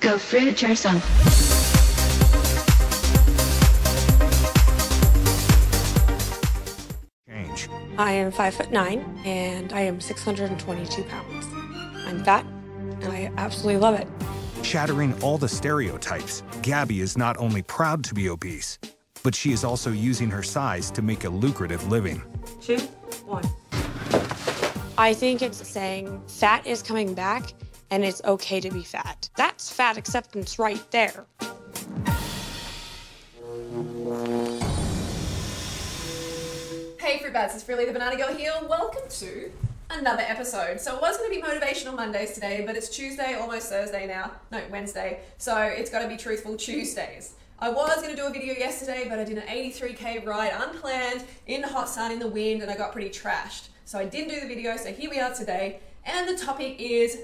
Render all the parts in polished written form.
Go fruit yourself. I am 5'9" and I am 622 pounds. I'm fat and I absolutely love it. Shattering all the stereotypes, Gabby is not only proud to be obese, but she is also using her size to make a lucrative living. 2, 1. I think it's saying fat is coming back and it's okay to be fat. That's fat acceptance right there. Hey Fruitbats, it's Freely the Banana Girl here. Welcome to another episode. So it was going to be Motivational Mondays today, but it's Tuesday, almost Thursday now. No, Wednesday. So it's got to be Truthful Tuesdays. I was going to do a video yesterday, but I did an 83k ride unplanned in the hot sun, in the wind, and I got pretty trashed. So I didn't do the video, so here we are today. And the topic is...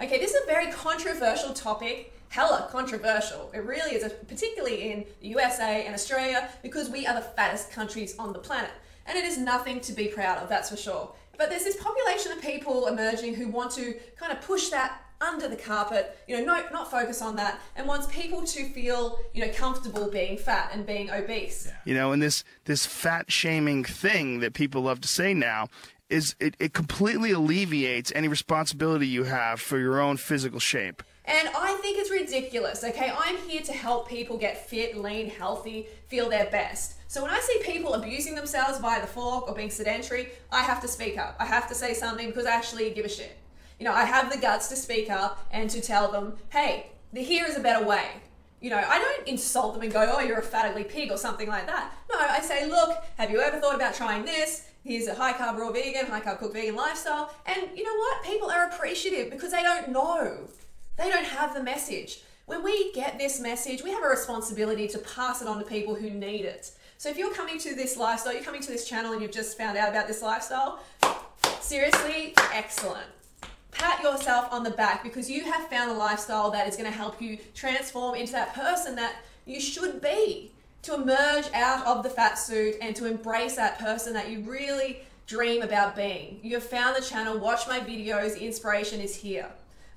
Okay, this is a very controversial topic. Hella controversial. It really is, particularly in the USA and Australia, because we are the fattest countries on the planet. And it is nothing to be proud of, that's for sure. But there's this population of people emerging who want to kind of push that under the carpet, not focus on that, and wants people to feel, comfortable being fat and being obese. And this fat shaming thing that people love to say now is it completely alleviates any responsibility you have for your own physical shape. And I think it's ridiculous, okay? I'm here to help people get fit, lean, healthy, feel their best. So when I see people abusing themselves via the fork or being sedentary, I have to speak up. I have to say something because I actually give a shit. I have the guts to speak up and to tell them, hey, here is a better way. I don't insult them and go, oh, you're a fat ugly pig or something like that. No, I say, look, have you ever thought about trying this? Here's a high carb raw vegan, high carb cooked vegan lifestyle. And you know what? People are appreciative because they don't know. They don't have the message. When we get this message, we have a responsibility to pass it on to people who need it. So if you're coming to this lifestyle, you're coming to this channel and you've just found out about this lifestyle, seriously, excellent. Pat yourself on the back because you have found a lifestyle that is going to help you transform into that person that you should be, to emerge out of the fat suit and to embrace that person that you really dream about being. You have found the channel, watch my videos, the inspiration is here.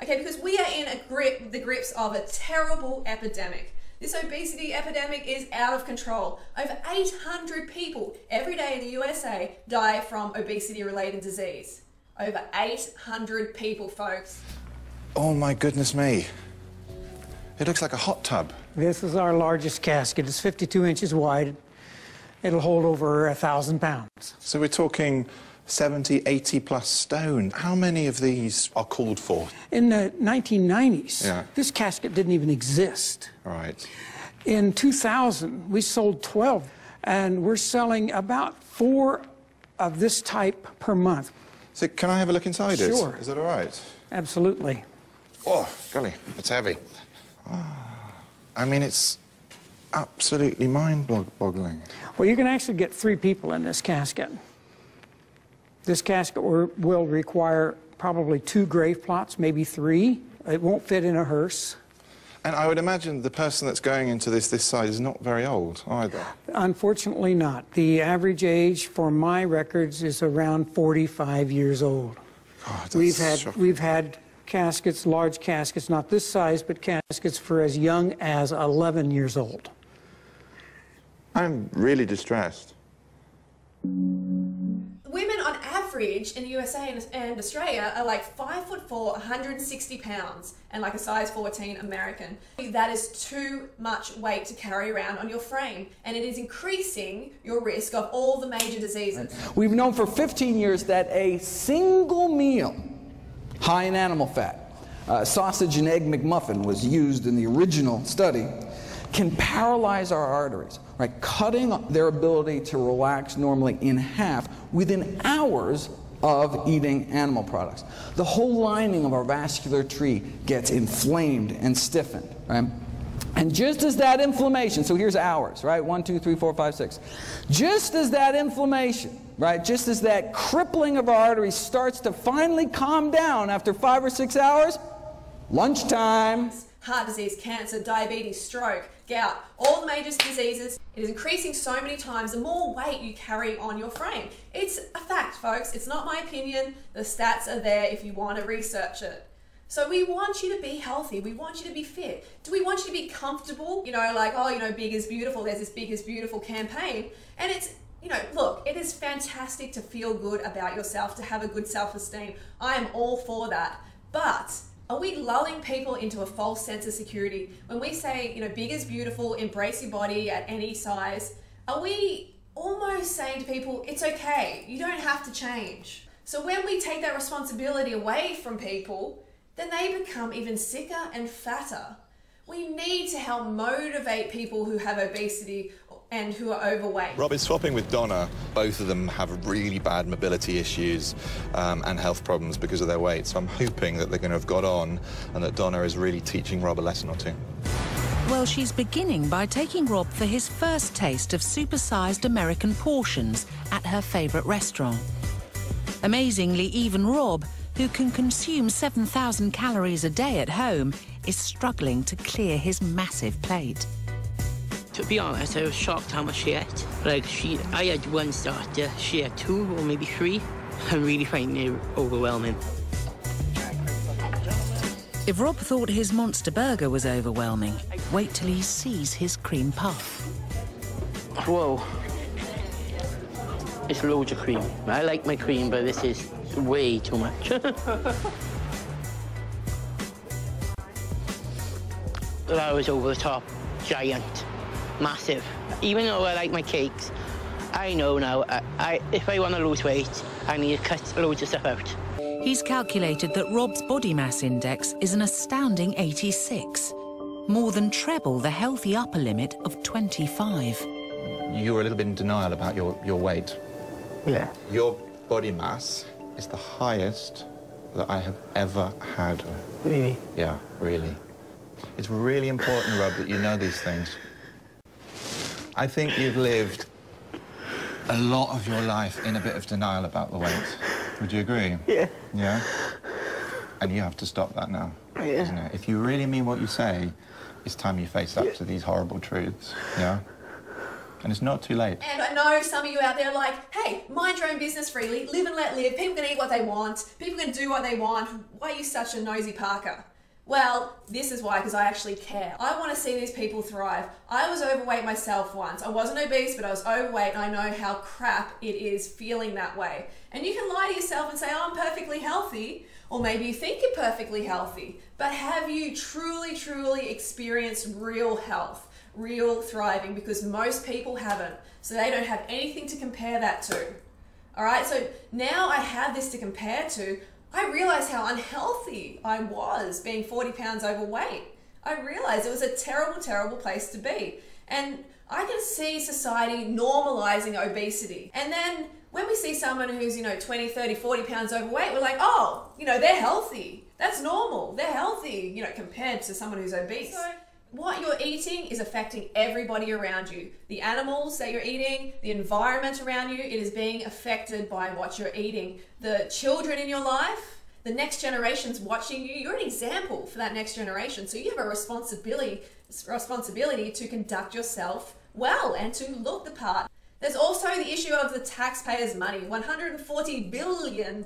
Okay, because we are in the grips of a terrible epidemic. This obesity epidemic is out of control. Over 800 people every day in the USA die from obesity-related disease. Over 800 people, folks. Oh my goodness me. It looks like a hot tub. This is our largest casket. It's 52 inches wide. It'll hold over 1,000 pounds. So we're talking 70, 80 plus stone. How many of these are called for? In the 1990s, Yeah. this casket didn't even exist. Right. In 2000, we sold 12, and we're selling about 4 of this type per month. So can I have a look inside it? Sure. Is that all right? Absolutely. Oh, golly, it's heavy. I mean, it's absolutely mind-boggling. Well, you can actually get 3 people in this casket. This casket will require probably 2 grave plots, maybe 3. It won't fit in a hearse. And I would imagine the person that's going into this size is not very old either. Unfortunately not. The average age for my records is around 45 years old. God, that's shocking. We've had caskets, large caskets, not this size, but caskets for as young as 11 years old. I'm really distressed. Women on average in the USA and Australia are like 5'4", 160 pounds, and like a size 14 American. That is too much weight to carry around on your frame, and it is increasing your risk of all the major diseases. We've known for 15 years that a single meal high in animal fat, sausage and egg McMuffin was used in the original study, can paralyze our arteries, right? Cutting their ability to relax normally in half within hours of eating animal products. The whole lining of our vascular tree gets inflamed and stiffened, right? And just as that inflammation, so here's hours, right? 1, 2, 3, 4, 5, 6. Just as that inflammation, right? Just as that crippling of our arteries starts to finally calm down after 5 or 6 hours, lunchtime. Heart disease, cancer, diabetes, stroke, gout, all the major diseases. It is increasing so many times the more weight you carry on your frame. It's a fact, folks. It's not my opinion. The stats are there if you want to research it. So we want you to be healthy. We want you to be fit. Do we want you to be comfortable? You know, like, oh, you know, big is beautiful. There's this Big is Beautiful campaign. And it's, you know, look, it is fantastic to feel good about yourself, to have a good self-esteem. I am all for that. But are we lulling people into a false sense of security? When we say, you know, big is beautiful, embrace your body at any size, are we almost saying to people, it's okay, you don't have to change? So when we take that responsibility away from people, then they become even sicker and fatter. We need to help motivate people who have obesity and who are overweight. Rob is swapping with Donna. Both of them have really bad mobility issues and health problems because of their weight. So I'm hoping that they're going to have got on and that Donna is really teaching Rob a lesson or two. Well, she's beginning by taking Rob for his first taste of supersized American portions at her favourite restaurant. Amazingly, even Rob, who can consume 7,000 calories a day at home, is struggling to clear his massive plate. To be honest, I was shocked how much she ate. Like, I had one starter, she had 2 or maybe 3. I'm really finding it overwhelming. If Rob thought his monster burger was overwhelming, wait till he sees his cream puff. Whoa. It's loads of cream. I like my cream, but this is way too much. That was over the top, giant, massive. Even though I like my cakes, I know now, if I want to lose weight, I need to cut loads of stuff out. He's calculated that Rob's body mass index is an astounding 86, more than treble the healthy upper limit of 25. You were a little bit in denial about your weight. Yeah. Your body mass is the highest that I have ever had. Really? Yeah, really. It's really important, Rob, that you know these things. I think you've lived a lot of your life in a bit of denial about the weight. Would you agree? Yeah. Yeah? And you have to stop that now, yeah. Isn't it? If you really mean what you say, it's time you face up to these horrible truths, yeah? And it's not too late. And I know some of you out there are like, hey, mind your own business freely, live and let live, people can eat what they want, people can do what they want, why are you such a nosy Parker? Well, this is why, because I actually care. I want to see these people thrive. I was overweight myself once. I wasn't obese, but I was overweight, and I know how crap it is feeling that way. And you can lie to yourself and say, oh, I'm perfectly healthy, or maybe you think you're perfectly healthy, but have you truly, truly experienced real health, real thriving? Because most people haven't, so they don't have anything to compare that to. All right, so now I have this to compare to. I realized how unhealthy I was being 40 pounds overweight. I realized it was a terrible, terrible place to be. And I can see society normalizing obesity. And then when we see someone who's, 20, 30, 40 pounds overweight, we're like, oh, they're healthy. That's normal. They're healthy, compared to someone who's obese. So what you're eating is affecting everybody around you. The animals that you're eating, the environment around you, it is being affected by what you're eating. The children in your life, the next generation's watching you. You're an example for that next generation. So you have a responsibility to conduct yourself well and to look the part. There's also the issue of the taxpayers' money. $140 billion,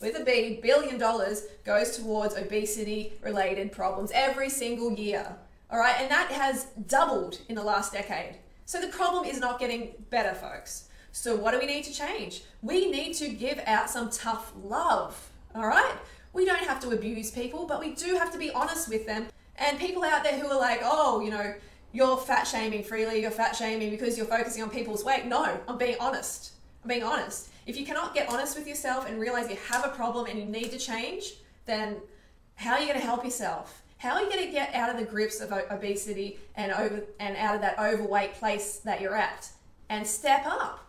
with a B, billion dollars, goes towards obesity-related problems every single year. All right, and that has doubled in the last decade. So the problem is not getting better, folks. So what do we need to change? We need to give out some tough love, all right? We don't have to abuse people, but we do have to be honest with them. And people out there who are like, oh, you're fat shaming freely, you're fat shaming because you're focusing on people's weight. No, I'm being honest. I'm being honest. If you cannot get honest with yourself and realize you have a problem and you need to change, then how are you going to help yourself? How are you going to get out of the grips of obesity and out of that overweight place that you're at and step up?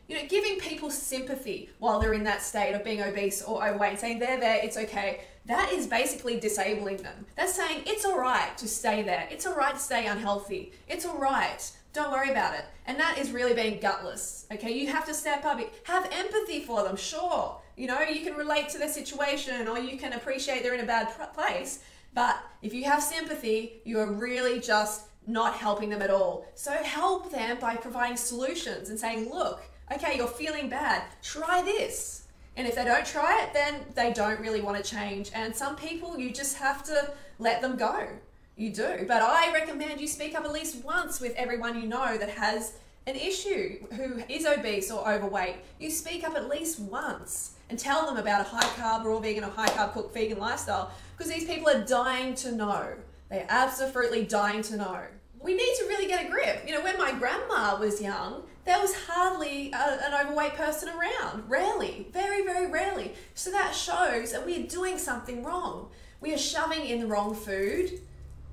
Giving people sympathy while they're in that state of being obese or overweight, saying they're there, it's okay, that is basically disabling them. That's saying it's all right to stay there. It's all right to stay unhealthy. It's all right. Don't worry about it. And that is really being gutless, okay? You have to step up. Have empathy for them, sure. You can relate to their situation or you can appreciate they're in a bad place. But if you have sympathy, you are really just not helping them at all. So help them by providing solutions and saying, look, okay, you're feeling bad. Try this. And if they don't try it, then they don't really want to change. And some people, you just have to let them go. You do. But I recommend you speak up at least once with everyone you know that has an issue, who is obese or overweight. You speak up at least once and tell them about a high carb, raw vegan or high carb cooked vegan lifestyle, because these people are dying to know. They're absolutely dying to know. We need to really get a grip. You know, when my grandma was young, there was hardly an overweight person around. Rarely. Very, very rarely. So that shows that we are doing something wrong. We are shoving in the wrong food.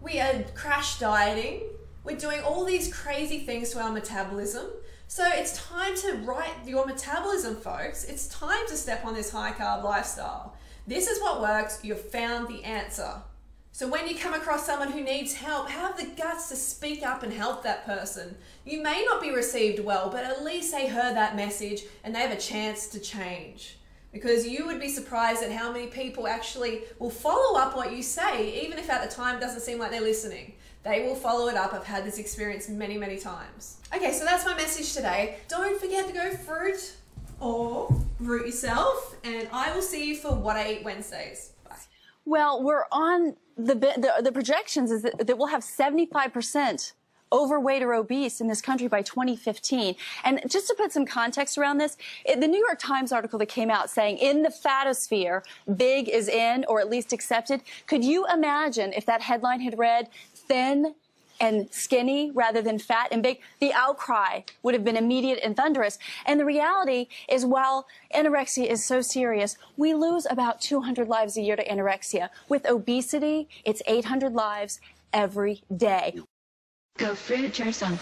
We are crash dieting. We're doing all these crazy things to our metabolism. So it's time to right your metabolism, folks. It's time to step on this high carb lifestyle. This is what works. You've found the answer. So when you come across someone who needs help, have the guts to speak up and help that person. You may not be received well, but at least they heard that message and they have a chance to change. Because you would be surprised at how many people actually will follow up what you say, even if at the time it doesn't seem like they're listening. They will follow it up. I've had this experience many, many times. Okay, so that's my message today. Don't forget to go fruit or root yourself, and I will see you for What I Eat Wednesdays. Bye. Well, we're on the projections is that we'll have 75% overweight or obese in this country by 2015. And just to put some context around this, the New York Times article that came out saying in the fatosphere, big is in or at least accepted. Could you imagine if that headline had read thin and skinny rather than fat and big? The outcry would have been immediate and thunderous. And the reality is, while anorexia is so serious, we lose about 200 lives a year to anorexia. With obesity, it's 800 lives every day. Go fruit yourself.